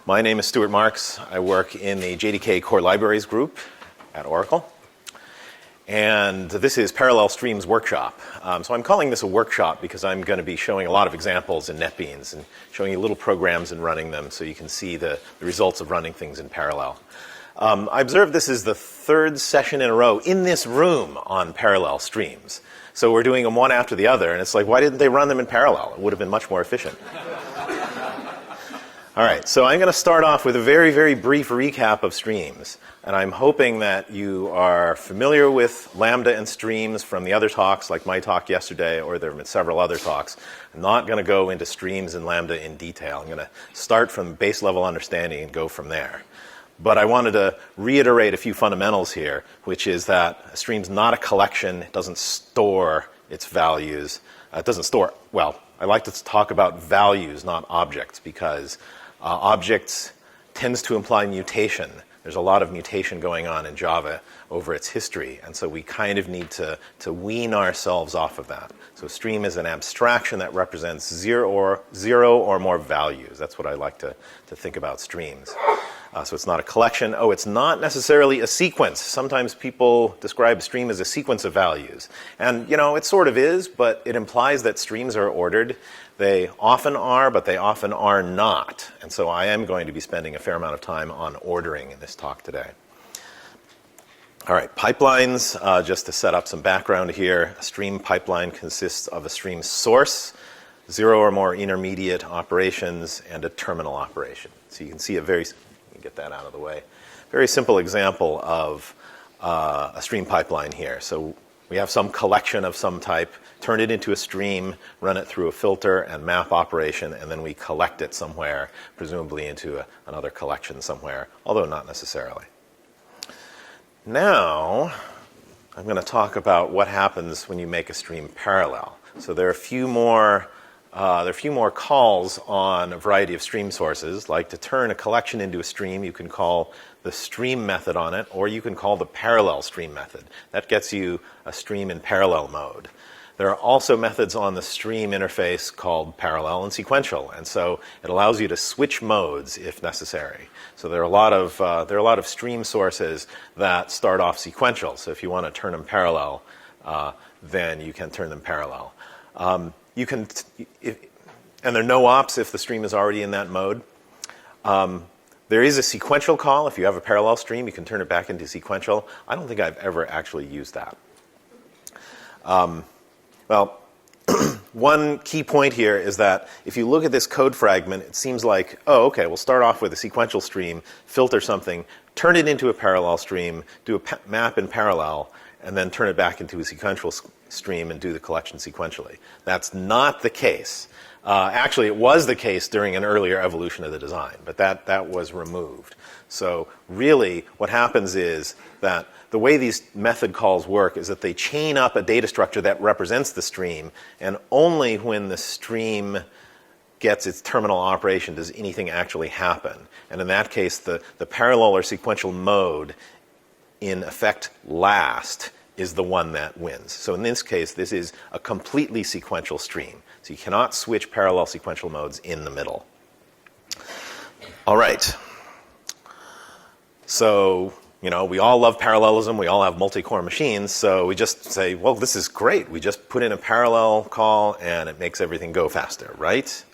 My name is Stuart Marks. I work in the JDK Core Libraries group at Oracle. And this is Parallel Streams Workshop. So I'm calling this a workshop because I'm going to be showing a lot of examples in NetBeans and showing you little programs and running them so you can see the results of running things in parallel. I observed this is the third session in a row in this room on parallel streams. So we're doing them one after the other, and it's like, why didn't they run them in parallel? It would have been much more efficient. All right, so I'm going to start off with a very, very brief recap of streams. And I'm hoping that you are familiar with lambda and streams from the other talks, like my talk yesterday, or there have been several other talks. I'm not going to go into streams and lambda in detail. I'm going to start from base level understanding and go from there. But I wanted to reiterate a few fundamentals here, which is that a stream's not a collection. It doesn't store its values. It doesn't store, well, I like to talk about values, not objects, because objects tends to imply mutation. There's a lot of mutation going on in Java over its history, and so we kind of need to wean ourselves off of that. So stream is an abstraction that represents zero or more values. That's what I like to think about streams. So it's not a collection. Oh, it's not necessarily a sequence. Sometimes people describe a stream as a sequence of values. And, you know, it sort of is, but it implies that streams are ordered. They often are, but they often are not. And so I am going to be spending a fair amount of time on ordering in this talk today. All right, pipelines, just to set up some background here. A stream pipeline consists of a stream source, zero or more intermediate operations, and a terminal operation. So you can see a very, get that out of the way, very simple example of a stream pipeline here. So we have some collection of some type, turn it into a stream, run it through a filter and map operation, and then we collect it somewhere, presumably into another collection somewhere, although not necessarily. Now, I'm going to talk about what happens when you make a stream parallel. So there are a few more calls on a variety of stream sources. Like to turn a collection into a stream, you can call the stream method on it, or you can call the parallel stream method. That gets you a stream in parallel mode. There are also methods on the stream interface called parallel and sequential, and so it allows you to switch modes if necessary. So there are a lot of stream sources that start off sequential. So if you want to turn them parallel, then you can turn them parallel. You can, and there are no ops if the stream is already in that mode. There is a sequential call. If you have a parallel stream, you can turn it back into sequential. I don't think I've ever actually used that. Well, one key point here is that if you look at this code fragment, it seems like, oh, okay, we'll start off with a sequential stream, filter something, turn it into a parallel stream, do a map in parallel, and then turn it back into a sequential stream and do the collection sequentially. That's not the case. Actually, it was the case during an earlier evolution of the design, but that was removed. So really, what happens is that the way these method calls work is that they chain up a data structure that represents the stream, and only when the stream gets its terminal operation does anything actually happen. And in that case, the parallel or sequential mode in effect last is the one that wins. So in this case, this is a completely sequential stream. So you cannot switch parallel sequential modes in the middle. All right. So, you know, we all love parallelism. We all have multi-core machines. So we just say, well, this is great. We just put in a parallel call and it makes everything go faster, right?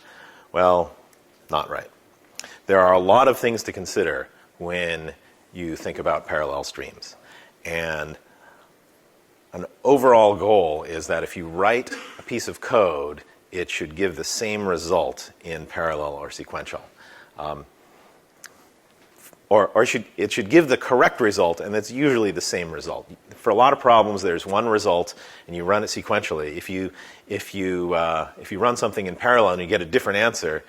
Well, not right. There are a lot of things to consider when you think about parallel streams. And an overall goal is that if you write a piece of code, it should give the same result in parallel or sequential. It should give the correct result, and it's usually the same result. For a lot of problems, there's one result, and you run it sequentially. If you run something in parallel and you get a different answer,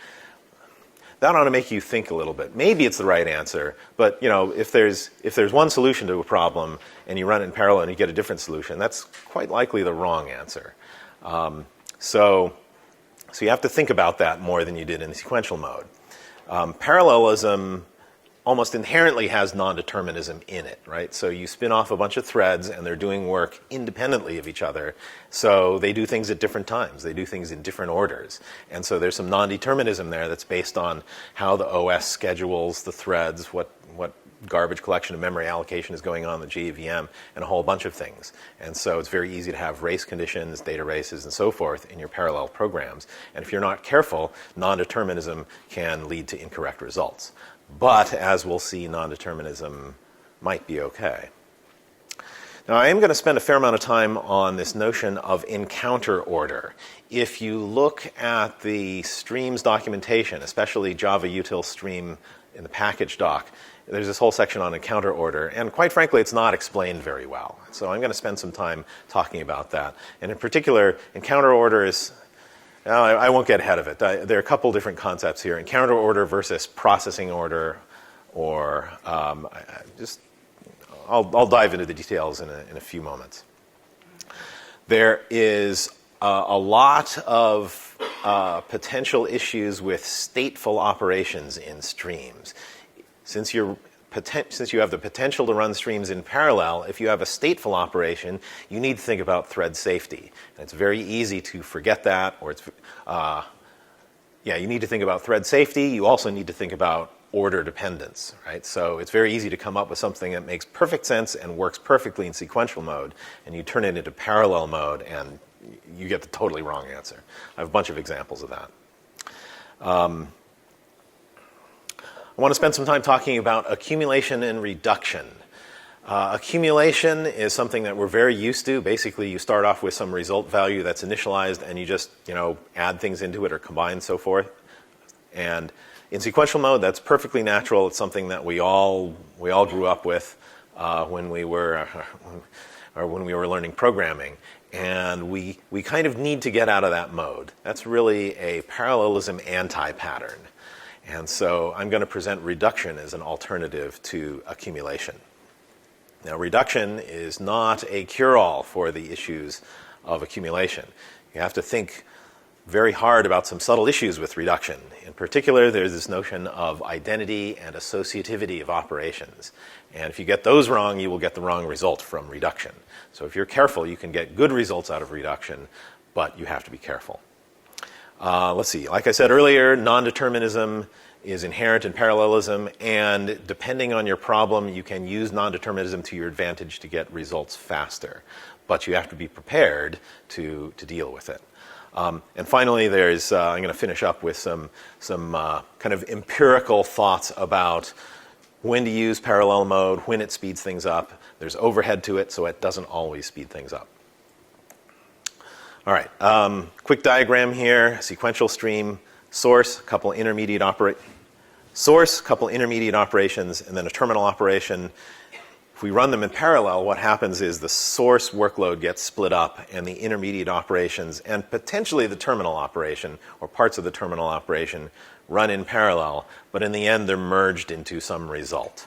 that ought to make you think a little bit. Maybe it's the right answer, but you know, if there's one solution to a problem and you run it in parallel and you get a different solution, that's quite likely the wrong answer. So you have to think about that more than you did in the sequential mode. Parallelism almost inherently has non-determinism in it, right? So you spin off a bunch of threads and they're doing work independently of each other. So they do things at different times. They do things in different orders. And so there's some non-determinism there that's based on how the OS schedules the threads, what garbage collection and memory allocation is going on in the JVM, and a whole bunch of things. And so it's very easy to have race conditions, data races, and so forth in your parallel programs. And if you're not careful, non-determinism can lead to incorrect results. But as we'll see, non-determinism might be okay. Now, I am going to spend a fair amount of time on this notion of encounter order. If you look at the streams documentation, especially Java util stream in the package doc, there's this whole section on encounter order, and quite frankly, it's not explained very well. So I'm going to spend some time talking about that. And in particular, encounter order is, I won't get ahead of it. There are a couple different concepts here. Encounter order versus processing order, or I'll dive into the details in a few moments. There is a lot of potential issues with stateful operations in streams. Since you have the potential to run streams in parallel, if you have a stateful operation, you need to think about thread safety. And it's very easy to forget that, or you need to think about thread safety. You also need to think about order dependence, right? So it's very easy to come up with something that makes perfect sense and works perfectly in sequential mode, and you turn it into parallel mode, and you get the totally wrong answer. I have a bunch of examples of that. I want to spend some time talking about accumulation and reduction. Accumulation is something that we're very used to. Basically, you start off with some result value that's initialized, and you just add things into it or combine and so forth. And in sequential mode, that's perfectly natural. It's something that we all grew up with when we were learning programming. And we kind of need to get out of that mode. That's really a parallelism anti-pattern. And so I'm going to present reduction as an alternative to accumulation. Now, reduction is not a cure-all for the issues of accumulation. You have to think very hard about some subtle issues with reduction. In particular, there's this notion of identity and associativity of operations. And if you get those wrong, you will get the wrong result from reduction. So if you're careful, you can get good results out of reduction, but you have to be careful. Let's see. Like I said earlier, non-determinism is inherent in parallelism, and depending on your problem, you can use non-determinism to your advantage to get results faster. But you have to be prepared to deal with it. And finally, I'm going to finish up with some kind of empirical thoughts about when to use parallel mode, when it speeds things up. There's overhead to it, so it doesn't always speed things up. All right, quick diagram here. Sequential stream, source, couple intermediate operations, and then a terminal operation. If we run them in parallel, what happens is the source workload gets split up, and the intermediate operations and potentially the terminal operation or parts of the terminal operation run in parallel, but in the end they're merged into some result.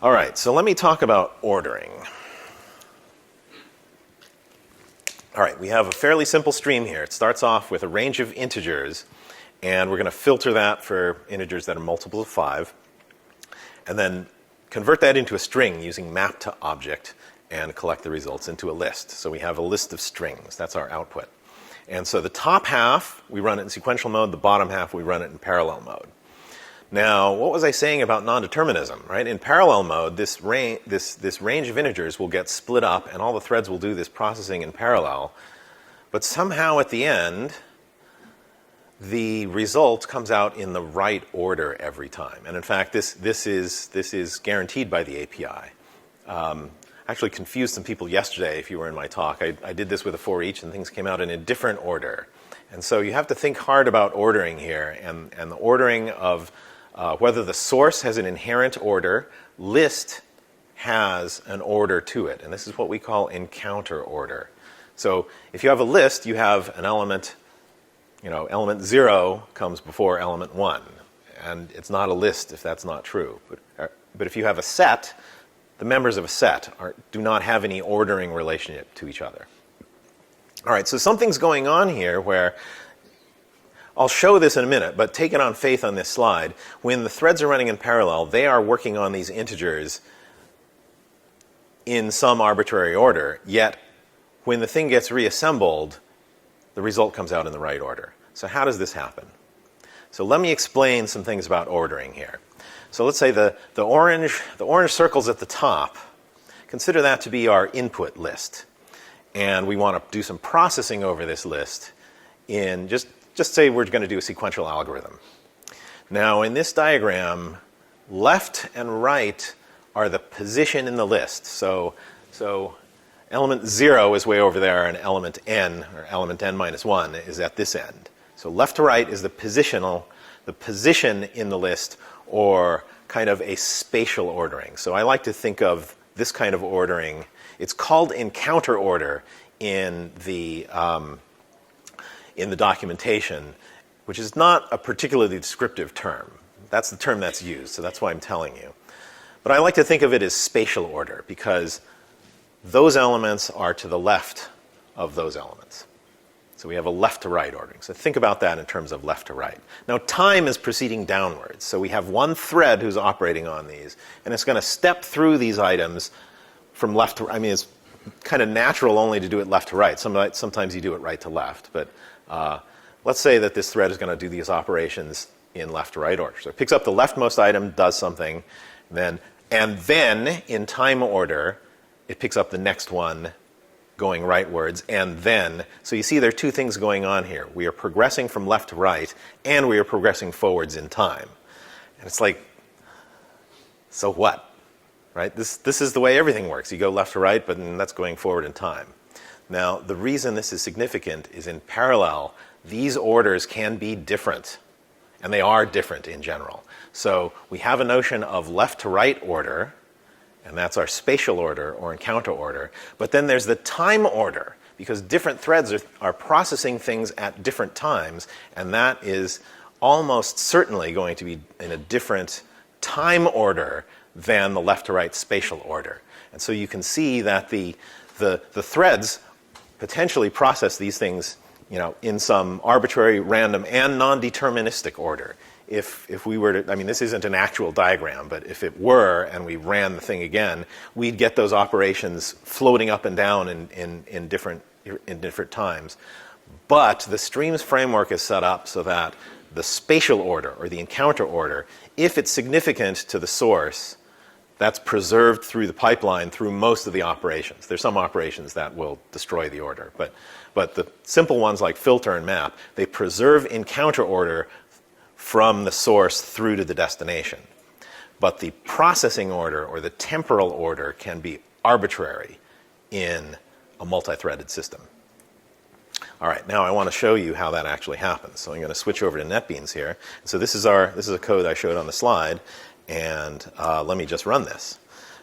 All right, so let me talk about ordering. All right, we have a fairly simple stream here. It starts off with a range of integers, and we're going to filter that for integers that are multiples of 5, and then convert that into a string using map to object and collect the results into a list. So we have a list of strings. That's our output. And so the top half, we run it in sequential mode. The bottom half, we run it in parallel mode. Now, what was I saying about non-determinism, right? In parallel mode, this range of integers will get split up, and all the threads will do this processing in parallel. But somehow at the end, the result comes out in the right order every time. And in fact, this is guaranteed by the API. Actually confused some people yesterday if you were in my talk. I did this with a for each, and things came out in a different order. And so you have to think hard about ordering here, and the ordering of whether the source has an inherent order, list has an order to it. And this is what we call encounter order. So if you have a list, you have an element, element 0 comes before element 1. And it's not a list if that's not true. But if you have a set, the members of a set do not have any ordering relationship to each other. All right, so something's going on here where I'll show this in a minute, but take it on faith on this slide. When the threads are running in parallel, they are working on these integers in some arbitrary order, yet when the thing gets reassembled, the result comes out in the right order. So how does this happen? So let me explain some things about ordering here. So let's say the orange circles at the top, consider that to be our input list. And we want to do some processing over this list in just say we're going to do a sequential algorithm. Now in this diagram, left and right are the position in the list. So element 0 is way over there, and element n, or element n minus 1, is at this end. So left to right is the position in the list, or kind of a spatial ordering. So I like to think of this kind of ordering. It's called encounter order in the documentation, which is not a particularly descriptive term. That's the term that's used, so that's why I'm telling you. But I like to think of it as spatial order, because those elements are to the left of those elements. So we have a left to right ordering. So think about that in terms of left to right. Now time is proceeding downwards. So we have one thread who's operating on these, and it's going to step through these items from left to right. I mean, it's kind of natural only to do it left to right. Sometimes you do it right to left. But let's say that this thread is going to do these operations in left to right order. So it picks up the leftmost item, does something, and then in time order, it picks up the next one going rightwards, and then, so you see there are two things going on here. We are progressing from left to right, and we are progressing forwards in time. And it's like, so what? Right? This is the way everything works. You go left to right, but that's going forward in time. Now, the reason this is significant is in parallel, these orders can be different, and they are different in general. So we have a notion of left to right order, and that's our spatial order or encounter order. But then there's the time order, because different threads are processing things at different times, and that is almost certainly going to be in a different time order than the left to right spatial order. And so you can see that the threads potentially process these things, in some arbitrary, random, and non-deterministic order. If we were to, I mean, this isn't an actual diagram, but if it were and we ran the thing again, we'd get those operations floating up and down in different times. But the streams framework is set up so that the spatial order, or the encounter order, if it's significant to the source, that's preserved through the pipeline through most of the operations. There's some operations that will destroy the order, but the simple ones like filter and map, they preserve encounter order from the source through to the destination. But the processing order or the temporal order can be arbitrary in a multi-threaded system. All right, now I want to show you how that actually happens. So I'm going to switch over to NetBeans here. So this is a code I showed on the slide, and let me just run this.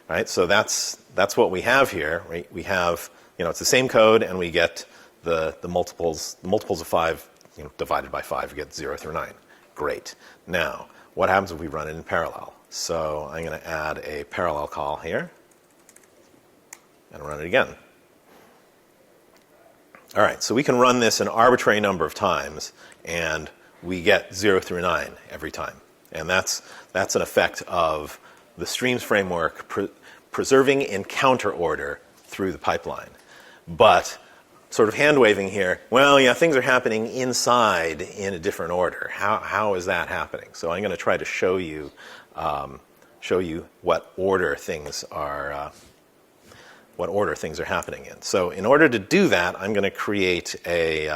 All right, so that's what we have here. We have, it's the same code, and we get the multiples of 5, divided by 5. We get 0 through 9. Great. Now, what happens if we run it in parallel? So I'm going to add a parallel call here and run it again. All right, so we can run this an arbitrary number of times, and we get 0 through 9 every time. And that's an effect of the streams framework preserving encounter order through the pipeline. But sort of hand-waving here, well, yeah, things are happening inside in a different order. How is that happening? So I'm going to try to show you what order things are happening in. So in order to do that, I'm going to create a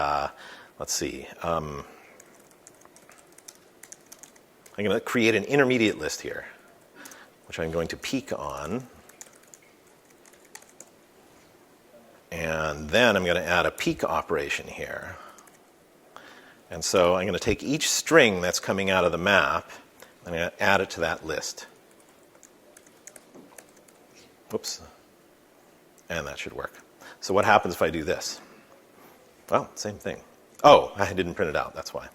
I'm going to create an intermediate list here, which I'm going to peek on. And then I'm going to add a peek operation here. And so I'm going to take each string that's coming out of the map, and I'm going to add it to that list. Oops. And that should work. So what happens if I do this? Well, same thing. Oh, I didn't print it out, that's why.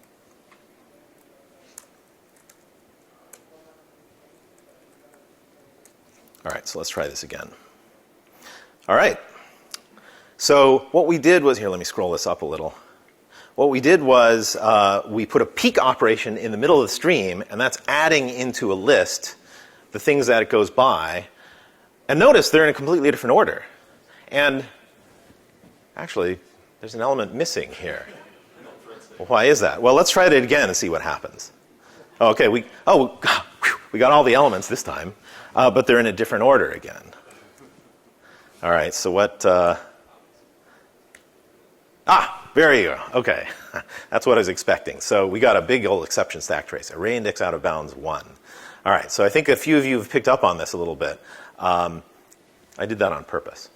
All right, so let's try this again. All right. So what we did was, here, let me scroll this up a little. what we did was we put a peek operation in the middle of the stream, and that's adding into a list the things that it goes by. And notice they're in a completely different order. And actually, there's an element missing here. Well, why is that? Well, let's try it again and see what happens. Okay, we got all the elements this time, but they're in a different order again. All right, so what... there you go. Okay, that's what I was expecting. So we got a big old exception stack trace, array index out of bounds 1. All right, so I think a few of you have picked up on this a little bit. I did that on purpose.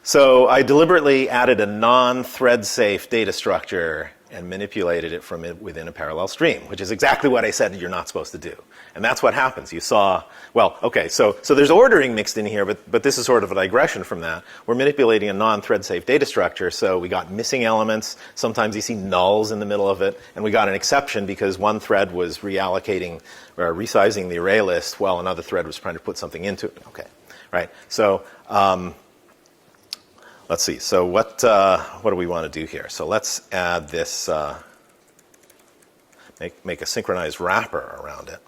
So I deliberately added a non-thread safe data structure and manipulated it from within a parallel stream, which is exactly what I said you're not supposed to do. And that's what happens. You saw, well, okay, so there's ordering mixed in here, but this is sort of a digression from that. We're manipulating a non-thread safe data structure, so we got missing elements. Sometimes you see nulls in the middle of it, and we got an exception because one thread was reallocating or resizing the array list while another thread was trying to put something into it. Okay, right. So let's see. So what do we want to do here? So let's add this, make a synchronized wrapper around it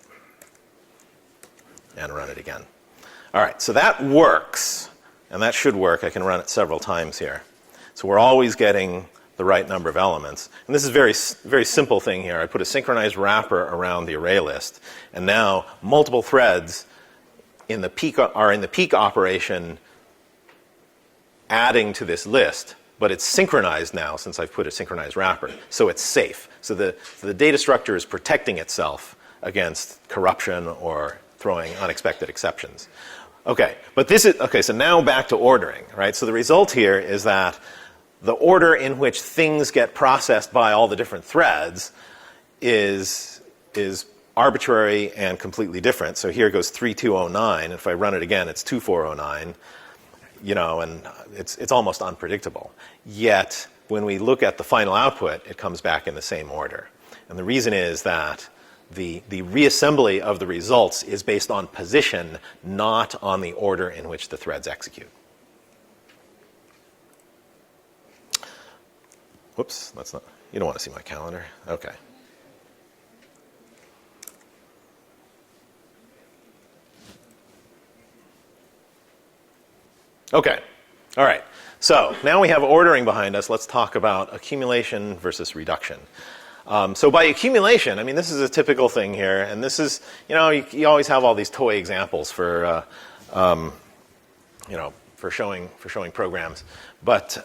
and run it again. All right, so that works, and that should work. I can run it several times here. So we're always getting the right number of elements. And this is a very simple thing here. I put a synchronized wrapper around the array list, and now multiple threads in the peek are in the peek operation adding to this list, but it's synchronized now since I've put a synchronized wrapper, so it's safe. So the data structure is protecting itself against corruption or throwing unexpected exceptions. Okay, but this is, okay, so now back to ordering, right? So the result here is that the order in which things get processed by all the different threads is arbitrary and completely different. So here goes 3209. If I run it again, it's 2409. You know, and it's almost unpredictable. Yet, when we look at the final output, it comes back in the same order. And the reason is that the reassembly of the results is based on position, not on the order in which the threads execute. Whoops, that's not, you don't want to see my calendar. Okay. Okay, all right. So now we have ordering behind us. Let's talk about accumulation versus reduction. So by accumulation, I mean, this is a typical thing here. And this is, you know, you always have all these toy examples for, you know, for showing programs. But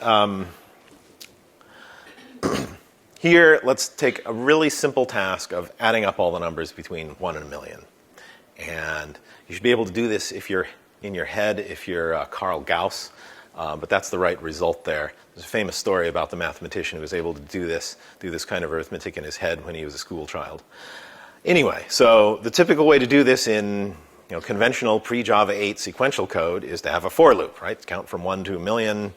here, let's take a really simple task of adding up all the numbers between 1 and a million. And you should be able to do this if you're in your head if you're Carl Gauss, but that's the right result there. There's a famous story about the mathematician who was able to do this kind of arithmetic in his head when he was a school child. Anyway, so the typical way to do this in conventional pre-Java 8 sequential code is to have a for loop, right? Count from 1 to a million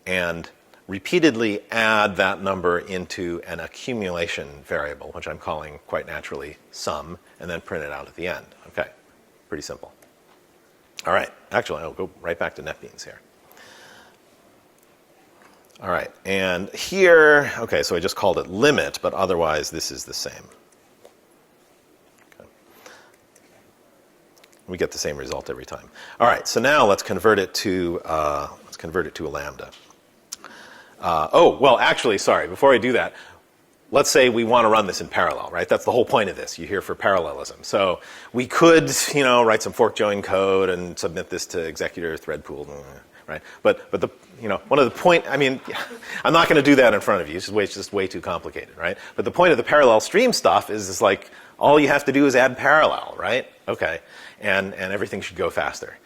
and repeatedly add that number into an accumulation variable, which I'm calling quite naturally sum, and then print it out at the end. Okay, pretty simple. All right, actually, I'll go right back to NetBeans here. All right, and here, okay, so I just called it limit, but otherwise this is the same. Okay. We get the same result every time. All right, so now let's convert it to a lambda. Oh, well, actually, sorry, before I do that, let's say we want to run this in parallel, right? That's the whole point of this. You're here for parallelism. So we could, write some fork join code and submit this to executor thread pool, right? But the, one of the point, I mean, I'm not going to do that in front of you. It's just way too complicated, right? But the point of the parallel stream stuff is like all you have to do is add parallel, right? Okay, and everything should go faster.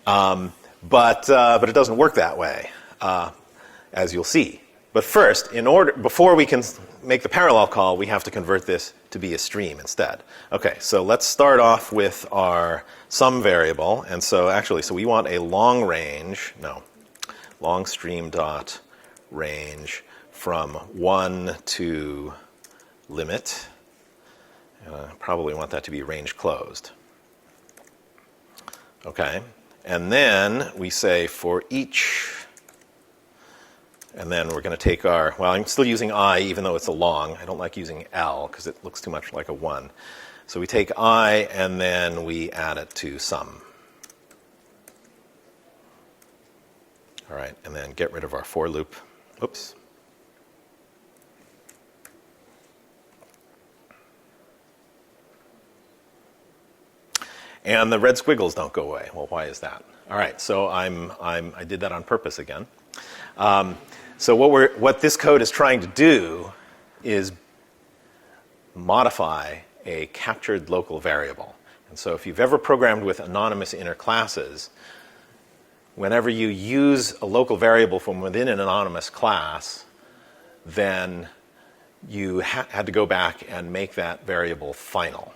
But it doesn't work that way, as you'll see. But first, before we can make the parallel call, we have to convert this to be a stream instead. Okay, so let's start off with our sum variable. And so we want a long stream dot range from 1 to limit. And I probably want that to be range closed. Okay, And then we say for each, and then we're going to take our, well, I'm still using I even though it's a long. I don't like using L because it looks too much like a 1. So we take I and then we add it to sum. All right, and then get rid of our for loop. Oops. And the red squiggles don't go away. Well, why is that? All right, so I did that on purpose again. So what this code is trying to do is modify a captured local variable. And so if you've ever programmed with anonymous inner classes, whenever you use a local variable from within an anonymous class, then you had to go back and make that variable final.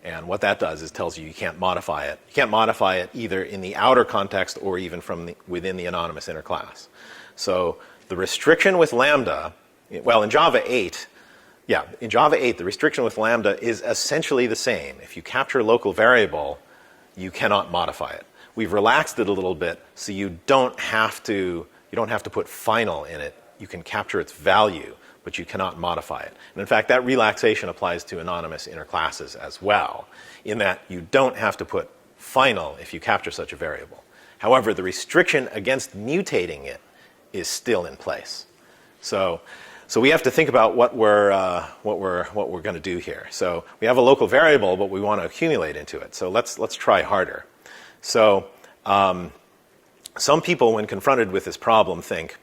And what that does is tells you can't modify it. You can't modify it either in the outer context or even from within the anonymous inner class. So the restriction with lambda, well, in Java 8, the restriction with lambda is essentially the same. If you capture a local variable, you cannot modify it. We've relaxed it a little bit so you don't have to put final in it. You can capture its value, but you cannot modify it. And in fact, that relaxation applies to anonymous inner classes as well, in that you don't have to put final if you capture such a variable. However, the restriction against mutating it is still in place. So we have to think about what we're going to do here. So we have a local variable, but we want to accumulate into it. So let's try harder. So some people, when confronted with this problem, think,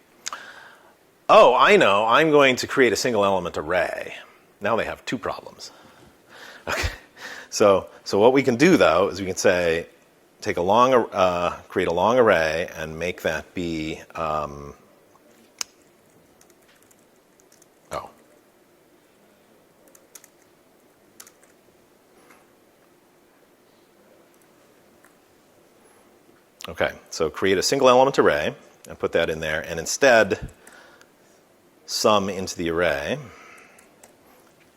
oh, I know, I'm going to create a single element array. Now they have two problems. Okay. So what we can do, though, is we can say, create a long array and make that be, Okay, so create a single element array and put that in there, and instead sum into the array,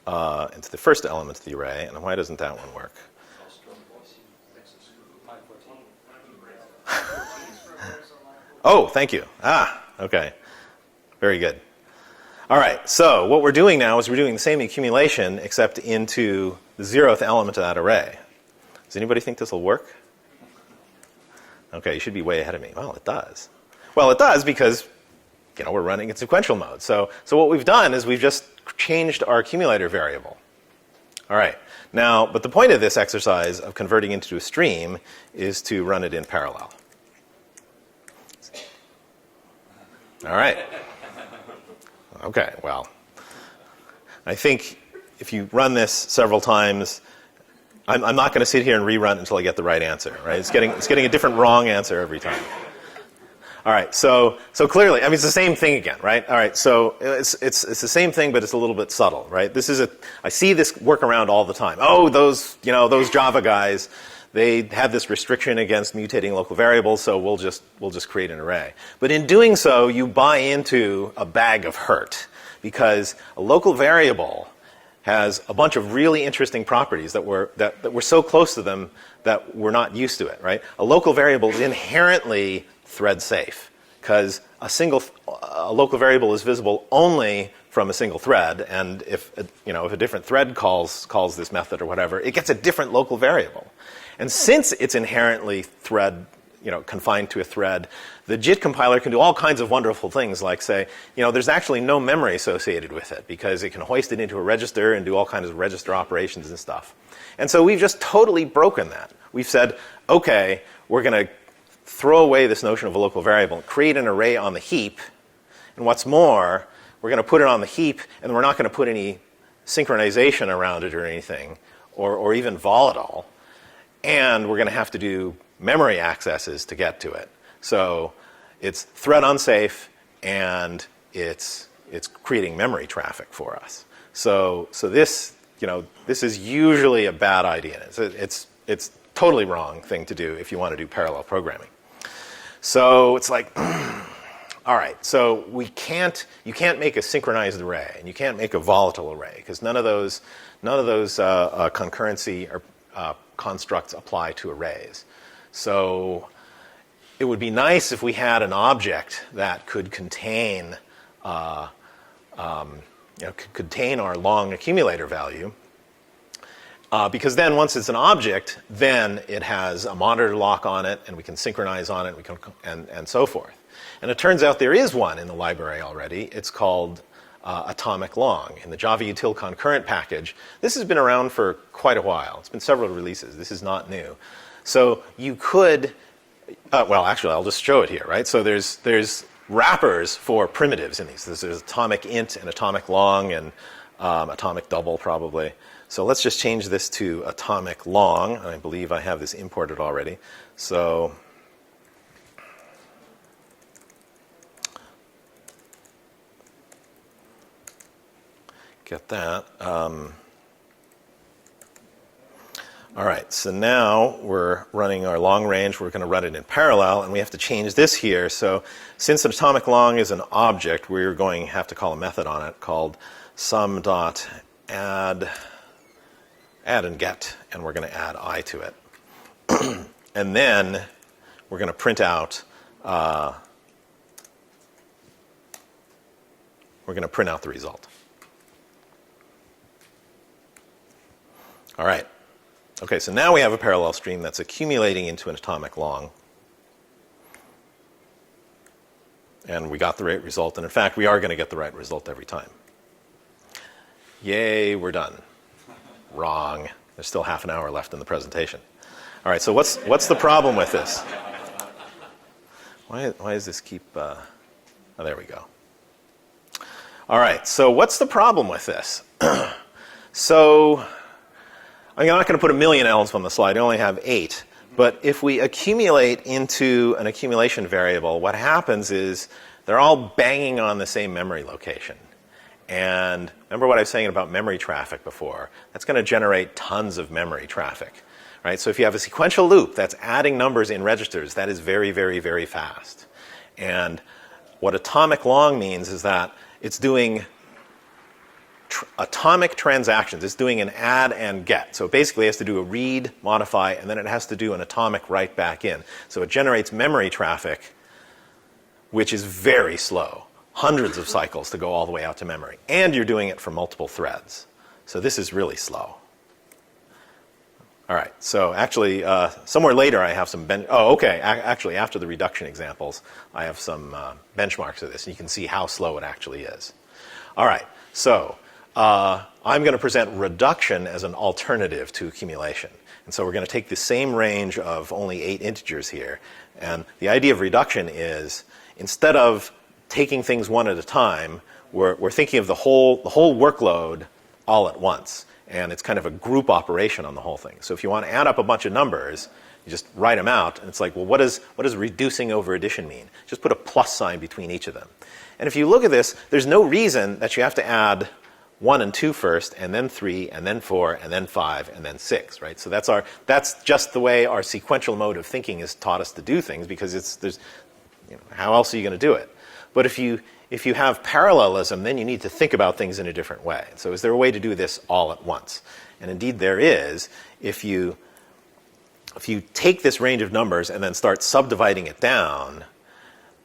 into the first element of the array. And why doesn't that one work? Oh, thank you. Okay. Very good. All right, so what we're doing now is we're doing the same accumulation except into the 0th element of that array. Does anybody think this will work? Okay, you should be way ahead of me. Well, it does. Well, it does because we're running in sequential mode. So what we've done is we've just changed our accumulator variable. All right. Now, but the point of this exercise of converting into a stream is to run it in parallel. All right. Okay, well, I think if you run this several times, I'm not going to sit here and rerun until I get the right answer, right? It's getting a different wrong answer every time. All right, so clearly, I mean, it's the same thing again, right? All right, so it's the same thing, but it's a little bit subtle, right? I see this workaround all the time. Oh, those Java guys, they have this restriction against mutating local variables, so we'll just create an array. But in doing so, you buy into a bag of hurt, because a local variable has a bunch of really interesting properties that we're so close to them that we're not used to it, right? A local variable is inherently thread safe, because a local variable is visible only from a single thread, and if a different thread calls this method or whatever, it gets a different local variable. And since it's inherently confined to a thread, the JIT compiler can do all kinds of wonderful things, like say, there's actually no memory associated with it because it can hoist it into a register and do all kinds of register operations and stuff. And so we've just totally broken that. We've said, okay, we're going to throw away this notion of a local variable, create an array on the heap, and what's more, we're going to put it on the heap, and we're not going to put any synchronization around it or anything, or even volatile, and we're going to have to do memory accesses to get to it. So it's thread unsafe, and it's creating memory traffic for us. So this is usually a bad idea. It's totally wrong thing to do if you want to do parallel programming. So it's like, all right, so you can't make a synchronized array, and you can't make a volatile array, because none of those concurrency or constructs apply to arrays. So it would be nice if we had an object that could contain, could contain our long accumulator value. Because then once it's an object, then it has a monitor lock on it, and we can synchronize on it, and so forth. And it turns out there is one in the library already. It's called atomic long in the Java util concurrent package. This has been around for quite a while. It's been several releases. This is not new. So you could, well, actually, I'll just show it here, right? So there's wrappers for primitives in these. There's atomic int and atomic long and atomic double probably. So let's just change this to atomic long. I believe I have this imported already. So get that. All right, so now we're running our long range. We're going to run it in parallel, and we have to change this here. So since an atomic long is an object, we're going to have to call a method on it called sum.add and get, and we're going to add I to it. And then we're going to print out the result. All right. Okay, so now we have a parallel stream that's accumulating into an atomic long. And we got the right result. And in fact, we are going to get the right result every time. Yay, we're done. Wrong. There's still half an hour left in the presentation. All right, so what's the problem with this? Why does this keep... oh, there we go. All right, so what's the problem with this? So I'm not going to put a million elves on the slide. I only have 8. But if we accumulate into an accumulation variable, what happens is they're all banging on the same memory location. And remember what I was saying about memory traffic before? That's going to generate tons of memory traffic. Right? So if you have a sequential loop that's adding numbers in registers, that is very, very, very fast. And what atomic long means is that it's doing atomic transactions. It's doing an add and get. So it basically has to do a read, modify, and then it has to do an atomic write back in. So it generates memory traffic, which is very slow. Hundreds of cycles to go all the way out to memory. And you're doing it for multiple threads. So this is really slow. All right, so actually, somewhere later I have some actually, after the reduction examples, I have some benchmarks of this, and you can see how slow it actually is. All right, so I'm going to present reduction as an alternative to accumulation. And so we're going to take the same range of only 8 integers here. And the idea of reduction is, instead of taking things one at a time, we're thinking of the whole workload all at once. And it's kind of a group operation on the whole thing. So if you want to add up a bunch of numbers, you just write them out. And it's like, well, what does reducing over addition mean? Just put a plus sign between each of them. And if you look at this, there's no reason that you have to add 1 and 2 first, and then 3, and then 4, and then 5, and then 6, right? So that's just the way our sequential mode of thinking has taught us to do things, because how else are you going to do it? But if you have parallelism, then you need to think about things in a different way. So is there a way to do this all at once? And indeed there is. If you take this range of numbers and then start subdividing it down,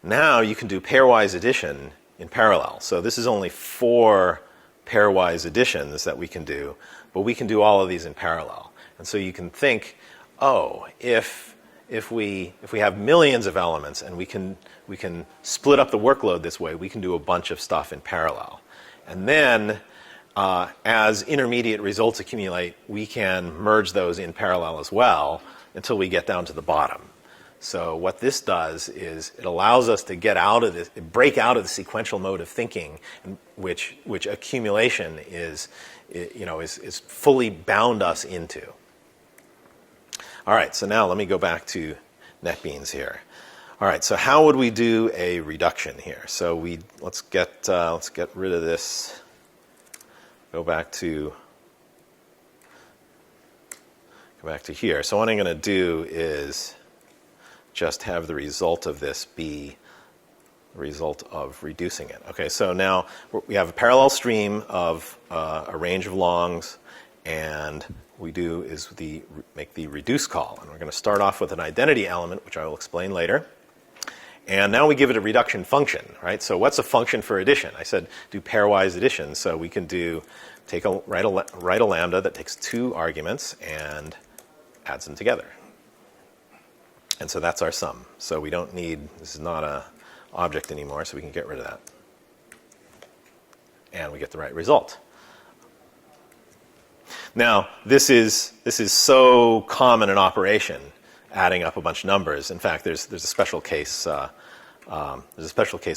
now you can do pairwise addition in parallel. So this is only 4 pairwise additions that we can do, but we can do all of these in parallel. And so you can think, oh, if we have millions of elements and we can split up the workload this way, we can do a bunch of stuff in parallel. And then as intermediate results accumulate, we can merge those in parallel as well until we get down to the bottom. So what this does is it allows us to get out of this, break out of the sequential mode of thinking, which accumulation is fully bound us into. All right, so now let me go back to NetBeans here. All right, so how would we do a reduction here? So let's get rid of this. Go back to here. So what I'm going to do is just have the result of this be the result of reducing it. Okay, so now we have a parallel stream of a range of longs, and we do is make the reduce call. And we're going to start off with an identity element, which I will explain later. And now we give it a reduction function, right? So what's a function for addition? I said do pairwise addition. So we can write a lambda that takes 2 arguments and adds them together. And so that's our sum. So we don't need, this is not an object anymore, so we can get rid of that. And we get the right result. Now, this is so common an operation, adding up a bunch of numbers. In fact, there's a special case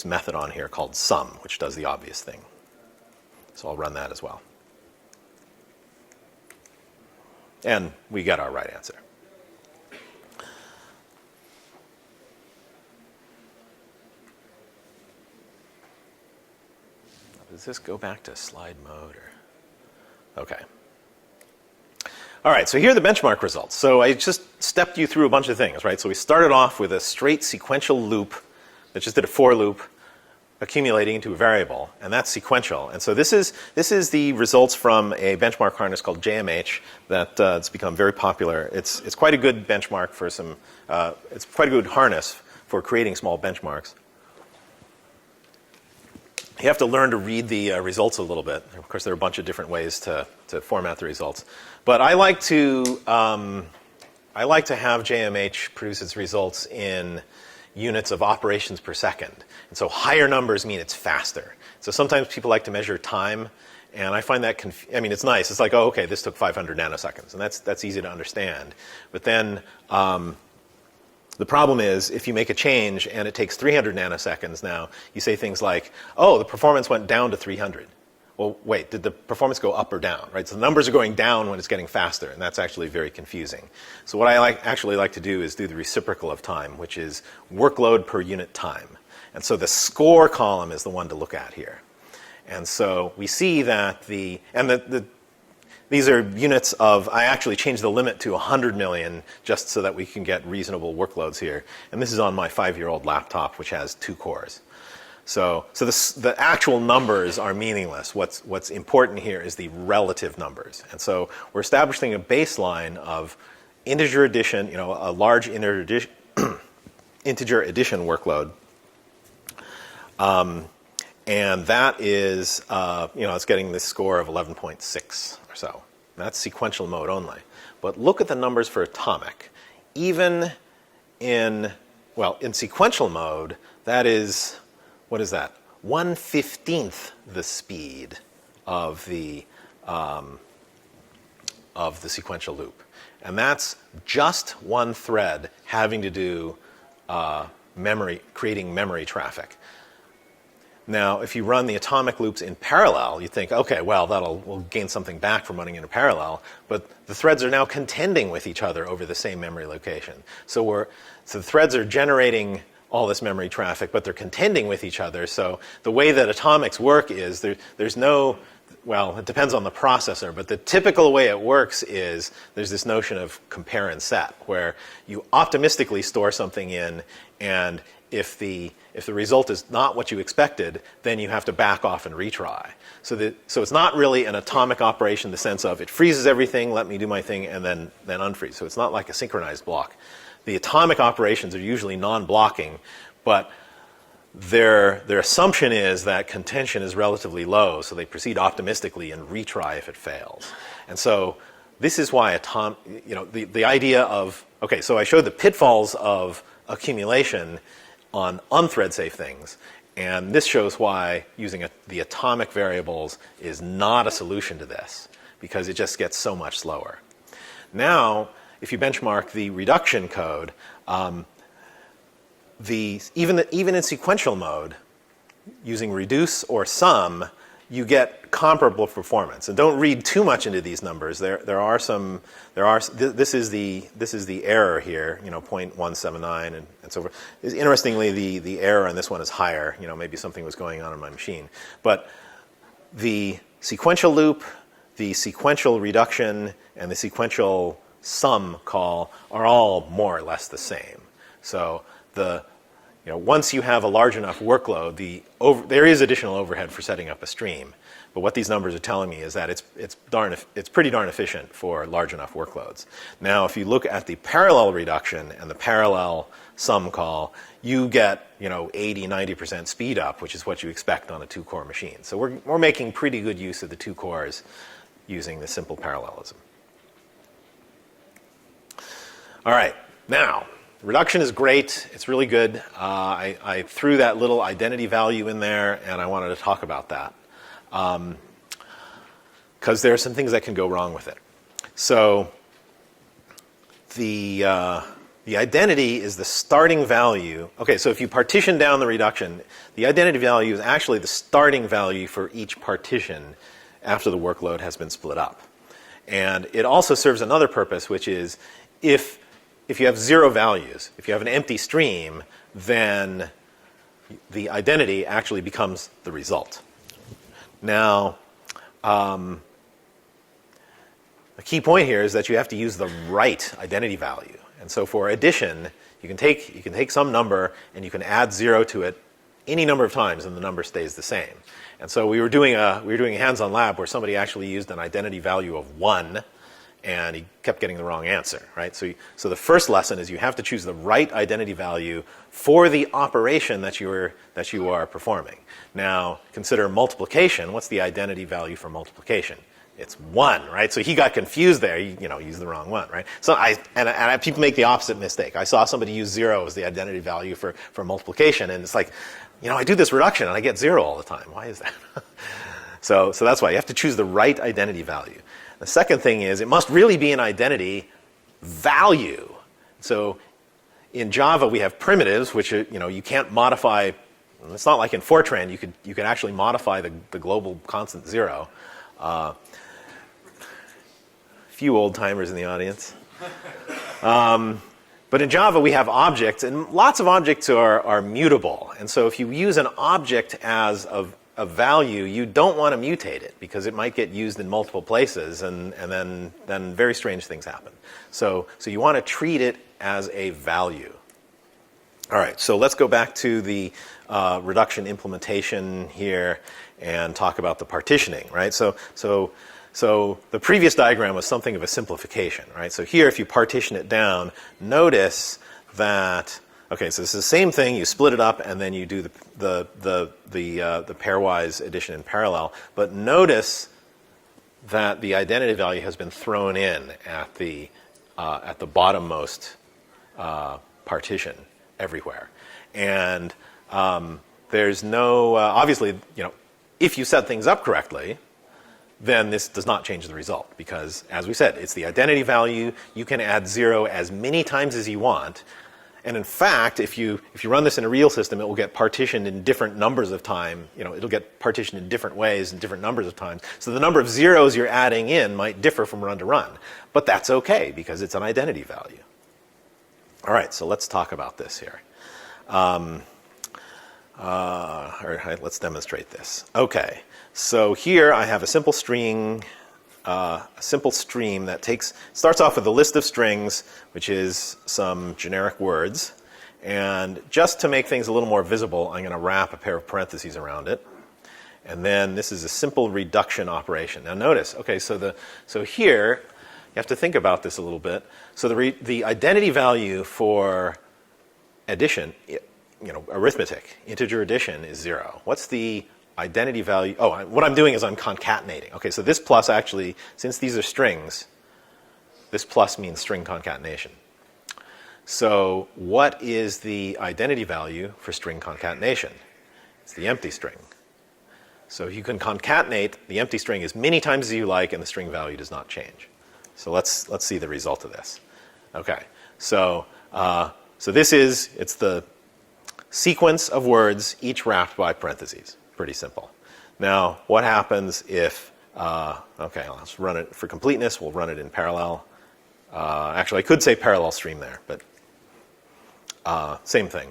method on here called sum, which does the obvious thing. So I'll run that as well. And we get our right answer. Does this go back to slide mode? Okay. All right, so here are the benchmark results. So I just stepped you through a bunch of things, right? So we started off with a straight sequential loop that just did a for loop accumulating into a variable, and that's sequential. And so this is the results from a benchmark harness called JMH that's become very popular. It's quite a good benchmark for it's quite a good harness for creating small benchmarks. You have to learn to read the results a little bit. Of course, there are a bunch of different ways to format the results. But I like to have JMH produce its results in units of operations per second. And so higher numbers mean it's faster. So sometimes people like to measure time, and I find that it's nice. It's like, oh, okay, this took 500 nanoseconds, and that's easy to understand. But then the problem is, if you make a change and it takes 300 nanoseconds now, you say things like, oh, the performance went down to 300. Well, wait, did the performance go up or down, right? So the numbers are going down when it's getting faster, and that's actually very confusing. So what I actually like to do is do the reciprocal of time, which is workload per unit time. And so the score column is the one to look at here. And so we see that these are units of, I actually changed the limit to 100 million just so that we can get reasonable workloads here. And this is on my 5-year-old laptop, which has 2 cores. So the actual numbers are meaningless. What's important here is the relative numbers. And so we're establishing a baseline of integer addition, a large integer addition workload. And that is, it's getting this score of 11.6 or so. That's sequential mode only. But look at the numbers for atomic. Even in sequential mode, that is, what is that? 1/15 the speed of the sequential loop. And that's just one thread having to do creating memory traffic. Now, if you run the atomic loops in parallel, you think, okay, well, we'll gain something back from running in parallel. But the threads are now contending with each other over the same memory location. So the threads are generating all this memory traffic, but they're contending with each other. So the way that atomics work is there's no, well, it depends on the processor, but the typical way it works is there's this notion of compare and set, where you optimistically store something in, and if the result is not what you expected, then you have to back off and retry. So it's not really an atomic operation in the sense of it freezes everything, let me do my thing, and then unfreeze. So it's not like a synchronized block. The atomic operations are usually non-blocking, but their assumption is that contention is relatively low, so they proceed optimistically and retry if it fails. And so this is why the idea of, okay, so I showed the pitfalls of accumulation on unthread-safe things, and this shows why using the atomic variables is not a solution to this, because it just gets so much slower. Now, if you benchmark the reduction code, even in sequential mode, using reduce or sum, you get comparable performance. And don't read too much into these numbers. This is the error here, 0.179 and so forth. Interestingly, the error on this one is higher. Maybe something was going on in my machine. But the sequential loop, the sequential reduction, and the sequential sum call are all more or less the same. So once you have a large enough workload, there is additional overhead for setting up a stream. But what these numbers are telling me is that it's pretty darn efficient for large enough workloads. Now, if you look at the parallel reduction and the parallel sum call, you get 80, 90% speed up, which is what you expect on a 2-core machine. So we're making pretty good use of the 2 cores using the simple parallelism. All right, now, reduction is great. It's really good. I threw that little identity value in there, and I wanted to talk about that. Because there are some things that can go wrong with it. So the identity is the starting value. Okay, so if you partition down the reduction, the identity value is actually the starting value for each partition after the workload has been split up. And it also serves another purpose, which is if you have 0 values, if you have an empty stream, then the identity actually becomes the result. Now, the key point here is that you have to use the right identity value. And so for addition, you can take some number and you can add 0 to it any number of times and the number stays the same. And so we were doing a hands-on lab where somebody actually used an identity value of 1 and he kept getting the wrong answer, right? So the first lesson is you have to choose the right identity value for the operation that you are performing. Now, consider multiplication. What's the identity value for multiplication? It's 1, right? So he got confused there. He used the wrong one, right? So people make the opposite mistake. I saw somebody use 0 as the identity value for multiplication, and it's like, I do this reduction and I get 0 all the time. Why is that? So that's why you have to choose the right identity value. The second thing is it must really be an identity value. So in Java we have primitives, which you can't modify. It's not like in Fortran you could actually modify the global constant 0. Few old timers in the audience. But in Java we have objects, and lots of objects are mutable. And so if you use an object as a value, you don't want to mutate it because it might get used in multiple places, and then very strange things happen. So you want to treat it as a value. All right, so let's go back to the reduction implementation here and talk about the partitioning, right? So the previous diagram was something of a simplification, right? So here, if you partition it down, notice that, okay, so it's the same thing. You split it up, and then you do the pairwise addition in parallel. But notice that the identity value has been thrown in at the bottommost partition everywhere, and there's no obviously, if you set things up correctly, then this does not change the result because, as we said, it's the identity value. You can add 0 as many times as you want. And in fact, if you run this in a real system, it will get partitioned in different numbers of time. It'll get partitioned in different ways in different numbers of times. So the number of zeros you're adding in might differ from run to run. But that's okay because it's an identity value. All right, so let's talk about this here. All right, let's demonstrate this. Okay, so here I have a simple string. A simple stream that starts off with a list of strings, which is some generic words. And just to make things a little more visible, I'm going to wrap a pair of parentheses around it. And then this is a simple reduction operation. Now notice, okay, so here, you have to think about this a little bit. So the identity value for addition, arithmetic, integer addition is 0. What's the identity value? Oh, what I'm doing is I'm concatenating. Okay, so this plus actually, since these are strings, this plus means string concatenation. So what is the identity value for string concatenation? It's the empty string. So you can concatenate the empty string as many times as you like, and the string value does not change. So let's see the result of this. Okay, so it's the sequence of words, each wrapped by parentheses. Pretty simple. Now, what happens if, okay, let's run it for completeness. We'll run it in parallel. Actually, I could say parallel stream there, but same thing.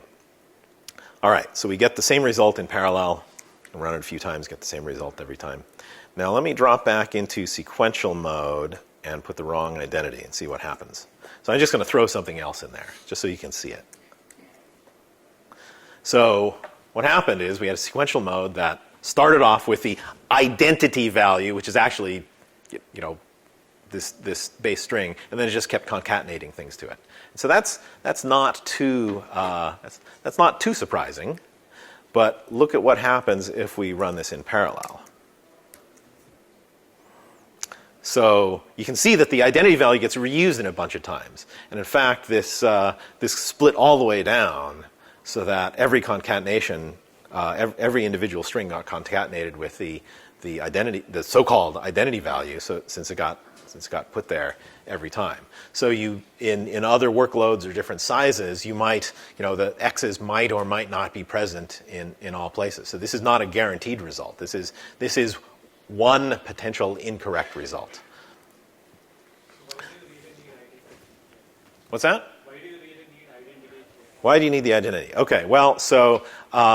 All right, so we get the same result in parallel. Run it a few times, get the same result every time. Now, let me drop back into sequential mode and put the wrong identity and see what happens. So I'm just going to throw something else in there, just so you can see it. So what happened is we had a sequential mode that started off with the identity value, which is actually, this base string, and then it just kept concatenating things to it. So that's not too surprising. But look at what happens if we run this in parallel. So you can see that the identity value gets reused in a bunch of times. And in fact, this split all the way down so that every concatenation, every individual string got concatenated with the so-called identity value. So since it got put there every time. So you in other workloads or different sizes, you might, the x's might or might not be present in all places. So this is not a guaranteed result. This is one potential incorrect result. What's that? Why do you need the identity? Okay, well, so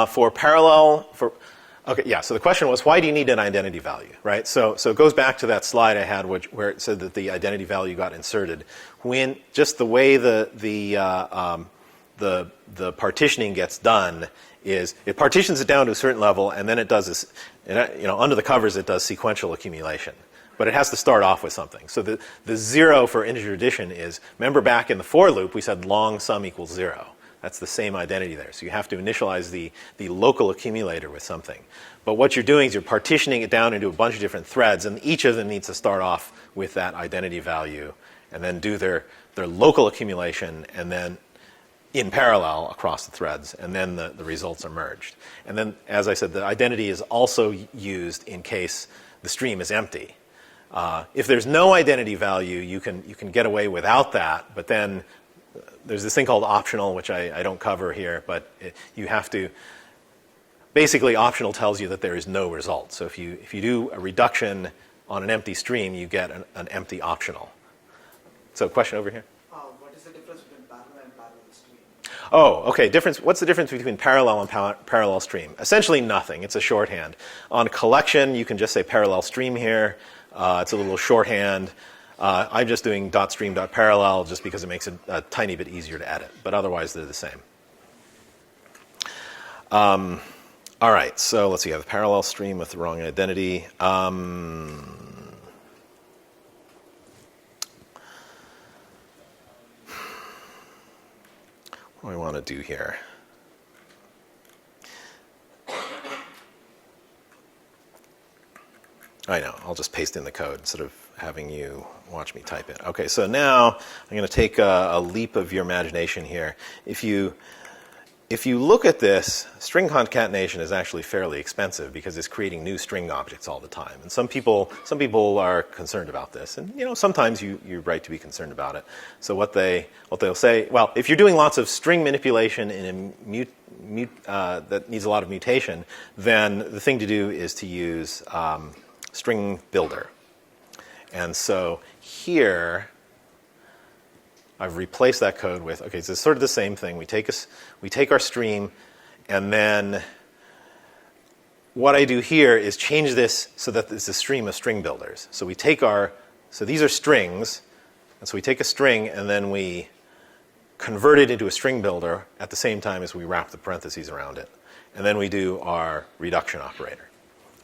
for parallel, so the question was, why do you need an identity value, right? So it goes back to that slide I had where it said that the identity value got inserted. When just the way the partitioning gets done is it partitions it down to a certain level, and then it does this, under the covers it does sequential accumulation. But it has to start off with something. So the 0 for integer addition is, remember back in the for loop we said long sum equals 0. That's the same identity there. So you have to initialize the local accumulator with something. But what you're doing is you're partitioning it down into a bunch of different threads, and each of them needs to start off with that identity value and then do their local accumulation and then in parallel across the threads, and then the results are merged. And then, as I said, the identity is also used in case the stream is empty. If there's no identity value, you can get away without that, but then there's this thing called optional, which I don't cover here, but you have to, basically optional tells you that there is no result. So if you do a reduction on an empty stream, you get an empty optional. So question over here? What is the difference between parallel and parallel stream? Oh, okay. What's the difference between parallel and parallel stream? Essentially nothing. It's a shorthand. On collection, you can just say parallel stream here. It's a little shorthand. I'm just doing .stream.parallel just because it makes it a tiny bit easier to edit. But otherwise, they're the same. All right. So let's see. I have a parallel stream with the wrong identity. What do I want to do here? I know. I'll just paste in the code instead of having you watch me type it. Okay, so now I'm going to take a leap of your imagination here. If you look at this, string concatenation is actually fairly expensive because it's creating new string objects all the time. And some people are concerned about this. And sometimes you're right to be concerned about it. So what they'll say, well, if you're doing lots of string manipulation in that needs a lot of mutation, then the thing to do is to use StringBuilder. And so here, I've replaced that code with, okay, so it's sort of the same thing. We take our stream, and then what I do here is change this so that it's a stream of string builders. So so these are strings, and so we take a string, and then we convert it into a string builder at the same time as we wrap the parentheses around it. And then we do our reduction operator.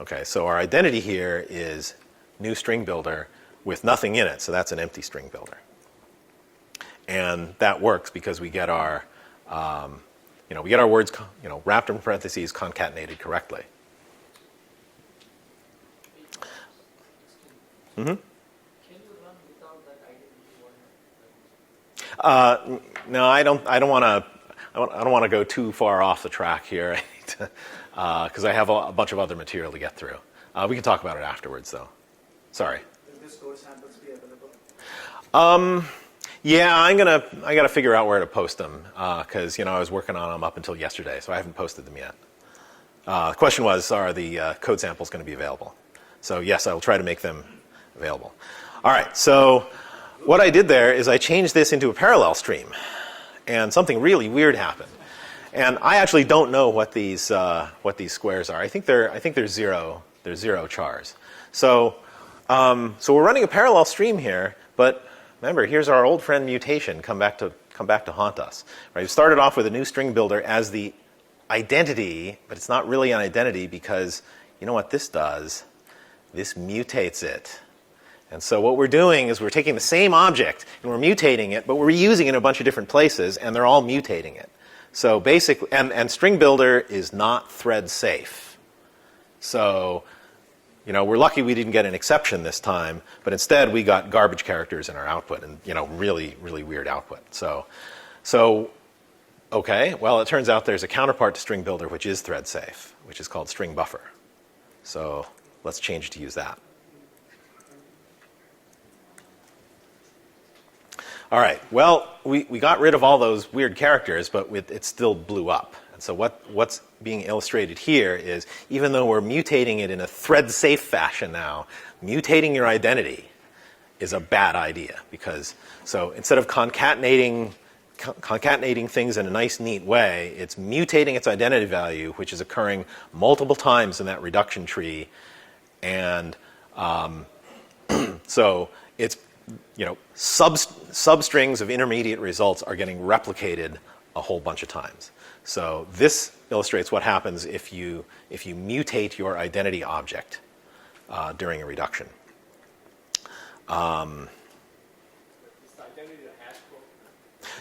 Okay, so our identity here is new string builder with nothing in it, so that's an empty string builder. And that works because we get our, words, wrapped in parentheses, concatenated correctly. Mm-hmm. Can you run without that identity? No, I don't want to go too far off the track here, because I have a bunch of other material to get through. We can talk about it afterwards, though. Sorry. Will this code samples be available? Yeah, I gotta figure out where to post them because I was working on them up until yesterday, so I haven't posted them yet. The question was, are the code samples going to be available? So yes, I will try to make them available. All right. So what I did there is I changed this into a parallel stream, and something really weird happened. And I actually don't know what these squares are. I think they're zero. They're zero chars. So we're running a parallel stream here, but remember, here's our old friend mutation come back to haunt us. Right? We started off with a new string builder as the identity, but it's not really an identity because you know what this does? This mutates it. And so what we're doing is we're taking the same object and we're mutating it, but we're reusing it in a bunch of different places, and they're all mutating it. So basically, and StringBuilder is not thread safe. So, you know, we're lucky we didn't get an exception this time, but instead we got garbage characters in our output and, you know, really, really weird output. So okay, well, it turns out there's a counterpart to StringBuilder which is thread safe, which is called string buffer. So let's change to use that. All right, well, we got rid of all those weird characters, but it still blew up. And so what's being illustrated here is, even though we're mutating it in a thread-safe fashion now, mutating your identity is a bad idea. Because, so instead of concatenating things in a nice, neat way, it's mutating its identity value, which is occurring multiple times in that reduction tree. And so it's, you know, substrings of intermediate results are getting replicated a whole bunch of times. So this illustrates what happens if you mutate your identity object during a reduction.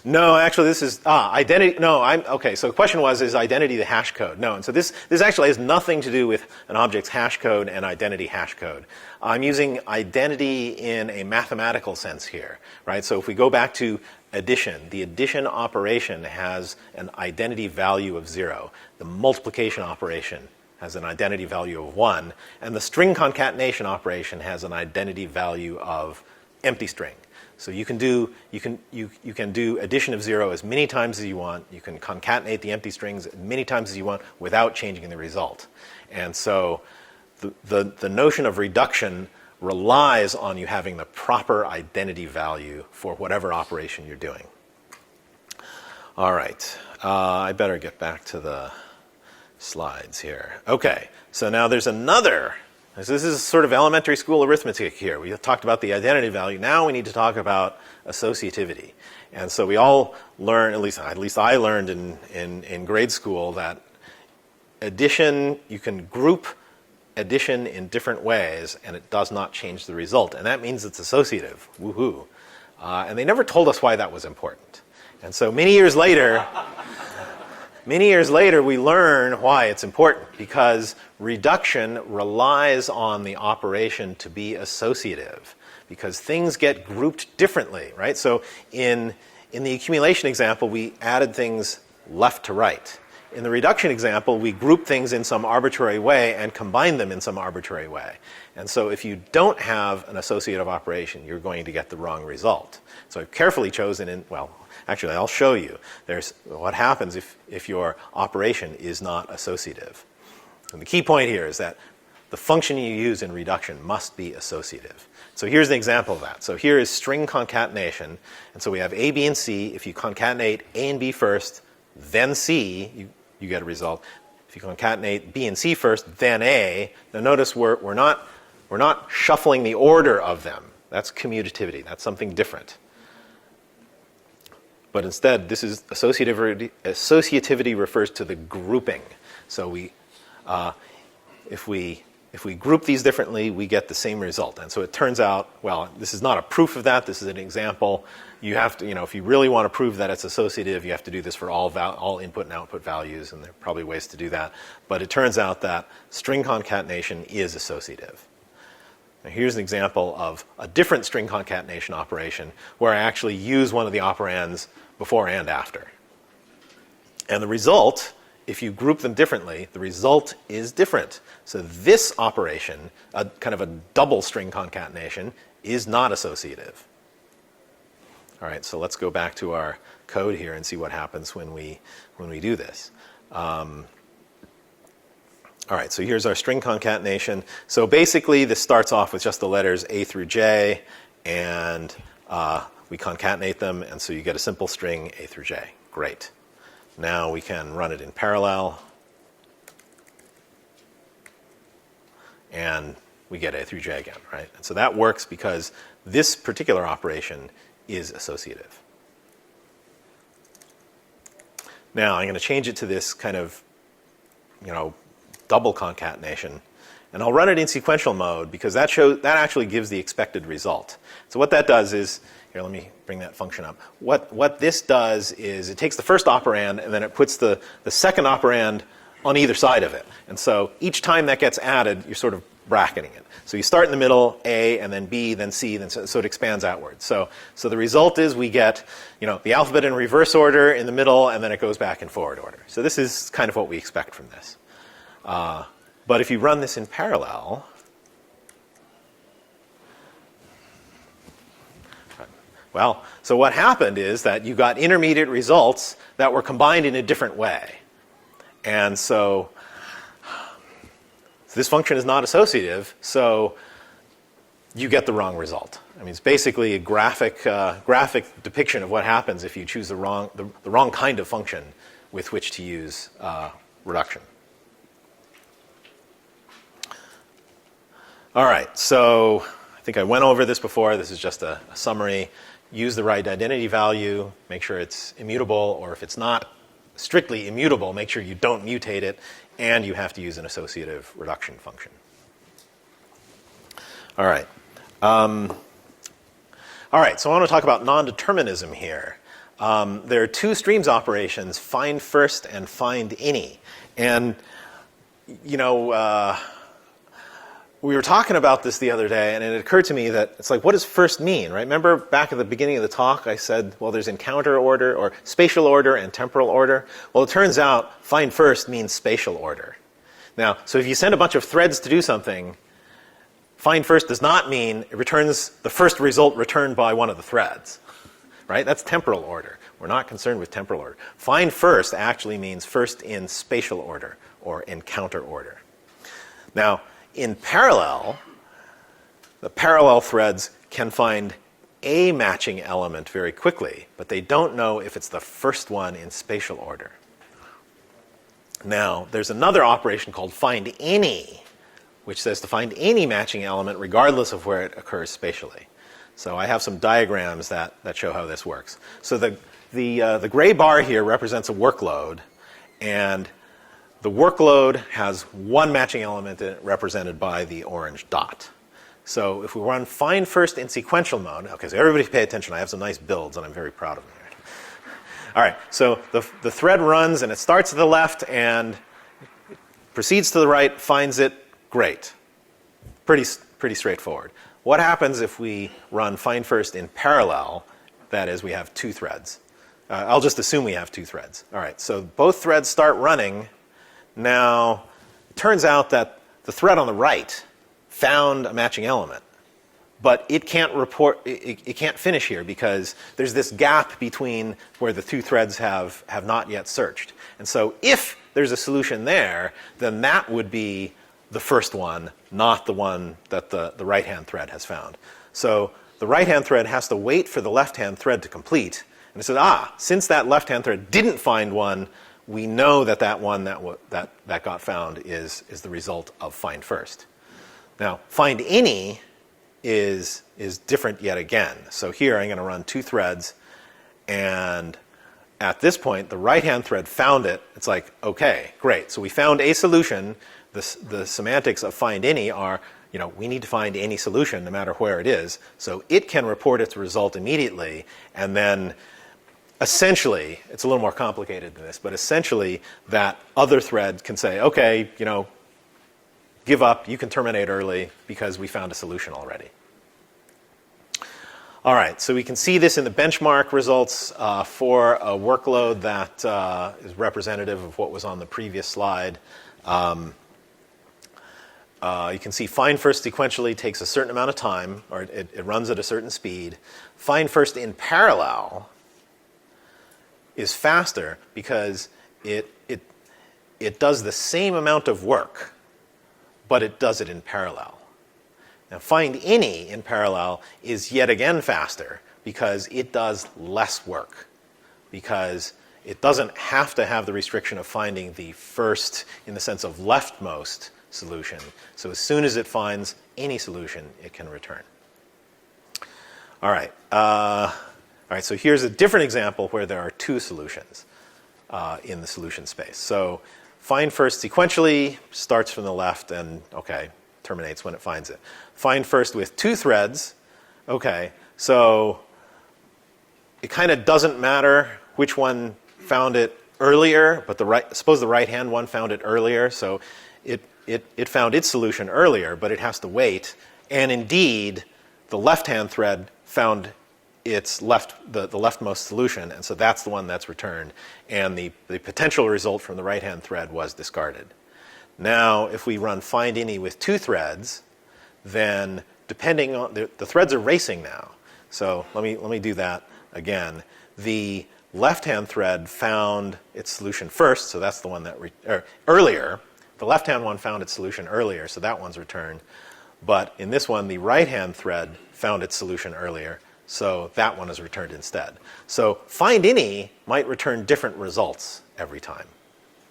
No, actually, this is identity. No, okay. So the question was, is identity the hash code? No, and so this actually has nothing to do with an object's hash code and identity hash code. I'm using identity in a mathematical sense here, right? So if we go back to addition, the addition operation has an identity value of 0. The multiplication operation has an identity value of 1, and the string concatenation operation has an identity value of empty string. So you can do addition of 0 as many times as you want. You can concatenate the empty strings as many times as you want without changing the result. And so the notion of reduction relies on you having the proper identity value for whatever operation you're doing. All right, I better get back to the slides here. Okay, so now there's another. This is sort of elementary school arithmetic here. We talked about the identity value. Now we need to talk about associativity. And so we all learn, at least I learned in grade school, that addition, you can group addition in different ways, and it does not change the result. And that means it's associative. Woohoo. And they never told us why that was important. And so many years later, we learn why it's important, because reduction relies on the operation to be associative, because things get grouped differently, right? So in the accumulation example, we added things left to right. In the reduction example, we group things in some arbitrary way and combine them in some arbitrary way. And so if you don't have an associative operation, you're going to get the wrong result. So I've carefully chosen actually, I'll show you. There's what happens if your operation is not associative. And the key point here is that the function you use in reduction must be associative. So here's an example of that. So here is string concatenation. And so we have A, B, and C. If you concatenate A and B first, then C, you get a result. If you concatenate B and C first, then A, now notice we're not shuffling the order of them. That's commutativity. That's something different. But instead, this is associativity. Associativity refers to the grouping. So if we group these differently, we get the same result. And so it turns out, well, this is not a proof of that. This is an example. You have to, if you really want to prove that it's associative, you have to do this for all input and output values, and there are probably ways to do that. But it turns out that string concatenation is associative. Now here's an example of a different string concatenation operation where I actually use one of the operands before and after. And the result, if you group them differently, the result is different. So this operation, kind of a double string concatenation, is not associative. All right, so let's go back to our code here and see what happens when we do this. All right, so here's our string concatenation. So basically, this starts off with just the letters A through J, and we concatenate them, and so you get a simple string A through J. Great. Now we can run it in parallel, and we get A through J again, right? And so that works because this particular operation is associative. Now I'm going to change it to this kind of double concatenation. And I'll run it in sequential mode because that actually gives the expected result. So what that does is, here, let me bring that function up. What this does is it takes the first operand and then it puts the second operand on either side of it. And so each time that gets added, you're sort of bracketing it. So you start in the middle, A, and then B, then C, then so it expands outward. So the result is we get the alphabet in reverse order in the middle, and then it goes back in forward order. So this is kind of what we expect from this. But if you run this in parallel, well, so what happened is that you got intermediate results that were combined in a different way. And so this function is not associative, so you get the wrong result. I mean, it's basically a graphic depiction of what happens if you choose the wrong kind of function with which to use reduction. All right, so I think I went over this before. This is just a summary. Use the right identity value. Make sure it's immutable, or if it's not strictly immutable, make sure you don't mutate it, and you have to use an associative reduction function. All right. All right, so I want to talk about nondeterminism here. There are two streams operations, find first and find any. And, we were talking about this the other day, and it occurred to me that it's like, what does first mean, right? Remember back at the beginning of the talk, I said, well, there's encounter order, or spatial order and temporal order. Well, it turns out find first means spatial order. Now, so if you send a bunch of threads to do something, find first does not mean it returns the first result returned by one of the threads, right? That's temporal order. We're not concerned with temporal order. Find first actually means first in spatial order, or encounter order. Now, in parallel, the parallel threads can find a matching element very quickly, but they don't know if it's the first one in spatial order. Now, there's another operation called find any, which says to find any matching element regardless of where it occurs spatially. So I have some diagrams that show how this works. So the gray bar here represents a workload, and the workload has one matching element in it represented by the orange dot. So if we run find first in sequential mode, okay, so everybody pay attention. I have some nice builds, and I'm very proud of them. All right, so the thread runs, and it starts at the left and proceeds to the right, finds it, great. Pretty straightforward. What happens if we run find first in parallel? That is, we have two threads. I'll just assume we have two threads. All right, so both threads start running. Now, it turns out that the thread on the right found a matching element, but it can't it can't finish here because there's this gap between where the two threads have not yet searched. And so if there's a solution there, then that would be the first one, not the one that the right-hand thread has found. So the right-hand thread has to wait for the left-hand thread to complete. And it says, since that left-hand thread didn't find one, we know that one that got found is the result of find first. Now, find any is different yet again. So here I'm going to run two threads, and at this point, the right-hand thread found it. It's like, okay, great. So we found a solution. The semantics of find any are, we need to find any solution no matter where it is. So it can report its result immediately, and then essentially, it's a little more complicated than this, but essentially that other thread can say, okay, give up, you can terminate early because we found a solution already. All right, so we can see this in the benchmark results for a workload that is representative of what was on the previous slide. You can see find first sequentially takes a certain amount of time, or it runs at a certain speed. Find first in parallel is faster because it does the same amount of work, but it does it in parallel. Now, find any in parallel is yet again faster because it does less work, because it doesn't have to have the restriction of finding the first, in the sense of leftmost, solution. So as soon as it finds any solution, it can return. All right. So here's a different example where there are two solutions in the solution space. So find first sequentially starts from the left and, okay, terminates when it finds it. Find first with 2 threads. Okay, so it kind of doesn't matter which one found it earlier, but suppose the right-hand one found it earlier, so it found its solution earlier, but it has to wait. And indeed, the left-hand thread found the leftmost solution, and so that's the one that's returned. And the potential result from the right-hand thread was discarded. Now, if we run find any with 2 threads, then depending on the threads are racing now. So let me do that again. The left-hand thread found its solution first, so that's the one that earlier. The left-hand one found its solution earlier, so that one's returned. But in this one, the right-hand thread found its solution earlier, so that one is returned instead. So find any might return different results every time,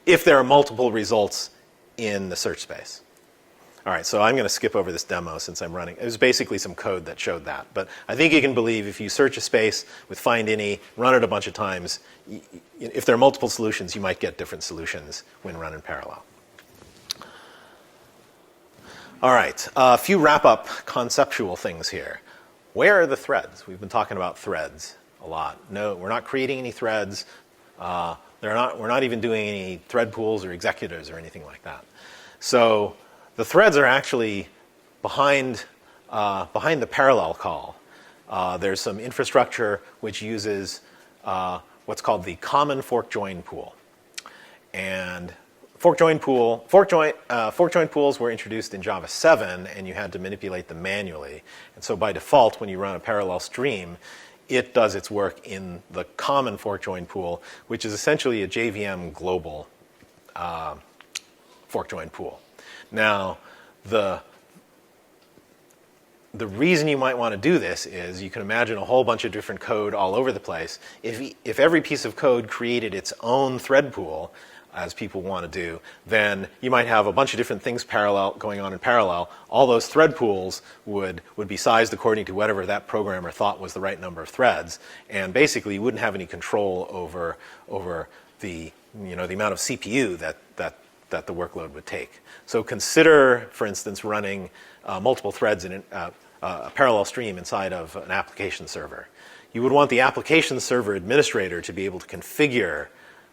if there are multiple results in the search space. All right, so I'm going to skip over this demo since I'm running. It was basically some code that showed that. But I think you can believe if you search a space with find any, run it a bunch of times, if there are multiple solutions, you might get different solutions when run in parallel. All right, a few wrap-up conceptual things here. Where are the threads? We've been talking about threads a lot. No, we're not creating any threads. We're not even doing any thread pools or executors or anything like that. So the threads are actually behind the parallel call. There's some infrastructure which uses what's called the common fork join pool. And fork join pools were introduced in Java 7, and you had to manipulate them manually. And so by default, when you run a parallel stream, it does its work in the common fork join pool, which is essentially a JVM global fork join pool. Now, the reason you might want to do this is you can imagine a whole bunch of different code all over the place. If every piece of code created its own thread pool, as people want to do, then you might have a bunch of different things going on in parallel. All those thread pools would be sized according to whatever that programmer thought was the right number of threads, and basically you wouldn't have any control over the amount of CPU that the workload would take. So consider, for instance, running multiple threads in a parallel stream inside of an application server. You would want the application server administrator to be able to configure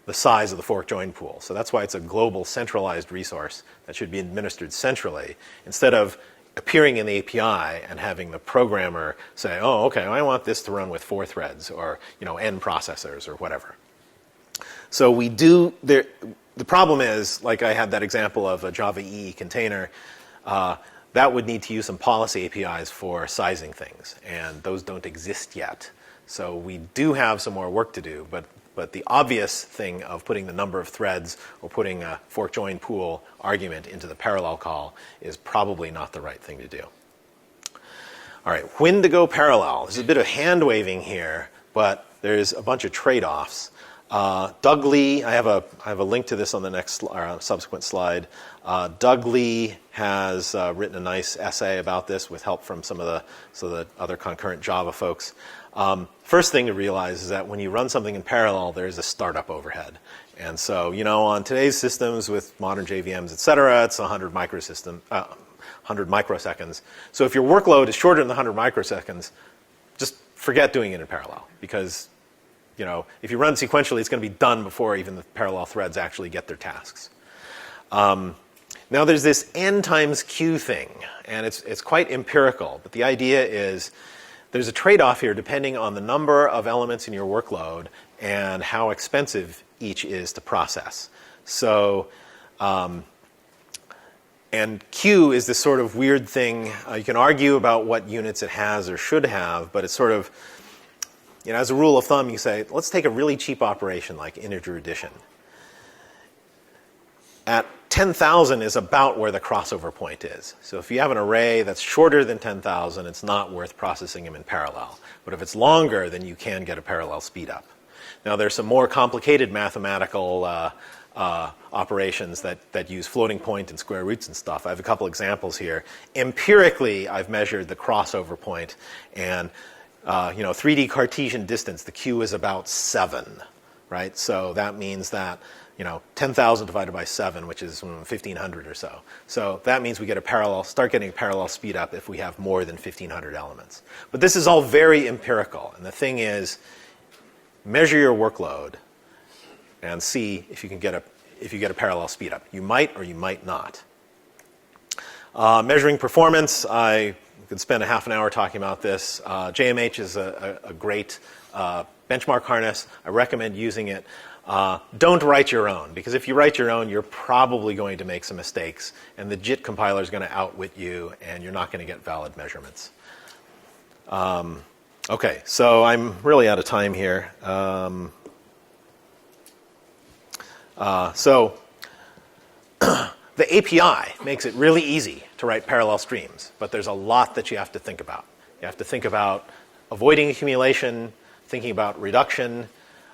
the size of the fork join pool. So that's why it's a global centralized resource that should be administered centrally, instead of appearing in the API and having the programmer say, oh, okay, I want this to run with 4 threads or n processors or whatever. So the problem is, like I had that example of a Java EE container, that would need to use some policy APIs for sizing things, and those don't exist yet. So we do have some more work to do, but the obvious thing of putting the number of threads or putting a fork join pool argument into the parallel call is probably not the right thing to do. All right, when to go parallel. There's a bit of hand waving here, but there's a bunch of trade-offs. Doug Lee, I have a link to this on the next subsequent slide. Doug Lee has written a nice essay about this with help from some of the other concurrent Java folks. First thing to realize is that when you run something in parallel, there's a startup overhead. And so, on today's systems with modern JVMs, et cetera, it's 100 microseconds. So if your workload is shorter than the 100 microseconds, just forget doing it in parallel, because if you run sequentially, it's going to be done before even the parallel threads actually get their tasks. Now there's this n times q thing, and it's quite empirical, but the idea is there's a trade-off here depending on the number of elements in your workload and how expensive each is to process. So, and Q is this sort of weird thing. You can argue about what units it has or should have, but it's sort of, as a rule of thumb, you say, let's take a really cheap operation like integer addition. At 10,000 is about where the crossover point is. So if you have an array that's shorter than 10,000, it's not worth processing them in parallel. But if it's longer, then you can get a parallel speed up. Now there's some more complicated mathematical operations that use floating point and square roots and stuff. I have a couple examples here. Empirically, I've measured the crossover point, and 3D Cartesian distance, the Q is about 7, right? So that means that 10,000 divided by 7, which is 1,500 or so. So that means we start getting a parallel speed up if we have more than 1,500 elements. But this is all very empirical. And the thing is, measure your workload and see if you can get a parallel speed up. You might or you might not. Measuring performance, I could spend a half an hour talking about this. JMH is a great benchmark harness. I recommend using it. Don't write your own, because if you write your own, you're probably going to make some mistakes, and the JIT compiler is going to outwit you, and you're not going to get valid measurements. Okay, so I'm really out of time here. So the API makes it really easy to write parallel streams, but there's a lot that you have to think about. You have to think about avoiding accumulation, thinking about reduction.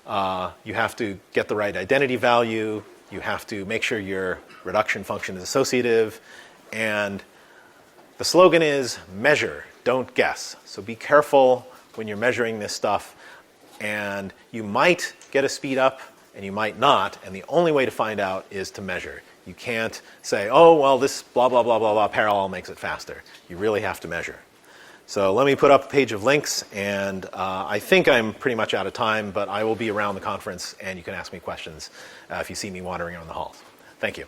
You have to get the right identity value. You have to make sure your reduction function is associative. And the slogan is measure, don't guess. So be careful when you're measuring this stuff. And you might get a speed up, and you might not. And the only way to find out is to measure. You can't say, oh, well, this blah, blah, blah, blah, blah parallel makes it faster. You really have to measure. So let me put up a page of links, and I think I'm pretty much out of time, but I will be around the conference, and you can ask me questions if you see me wandering around the halls. Thank you.